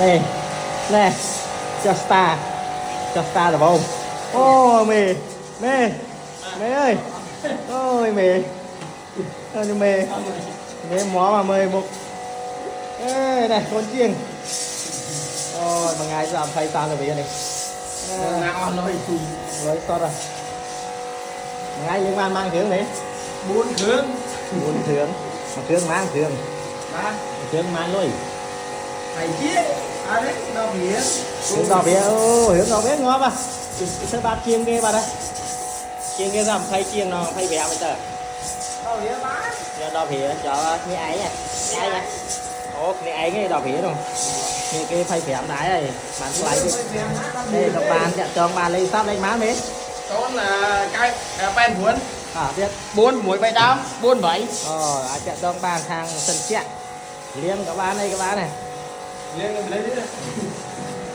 nè nè cho star được không? Ô mì mê mê ơi ôi mì ôi mê mê mó mà mời một. Ê này con chiêng ôi mà ngày làm thay sao rồi bây giờ này lấy sót rồi ngày liên quan mang thưởng đấy buôn thưởng mà thưởng mang thưởng thưởng mang luôn thầy chiếc à đấy đâu biết hướng đỏ bia ô hướng đỏ bia ngon mà sơ bát chiên kia bà đây chiên kia làm thay chiên nó thay bẻ bây giờ đâu biết má giờ đỏ bia cho như ấy nha ô như ấy cái đỏ bia rồi như cái thay bẻ đái này bạn lại đây các bạn cho bạn lấy sắp lấy má mấy con là cái pen buôn biết buôn muối bay đám buôn bảy chạy cho bạn hàng sân chẹt liêng các bạn đây các bạn này liêng lấy đấy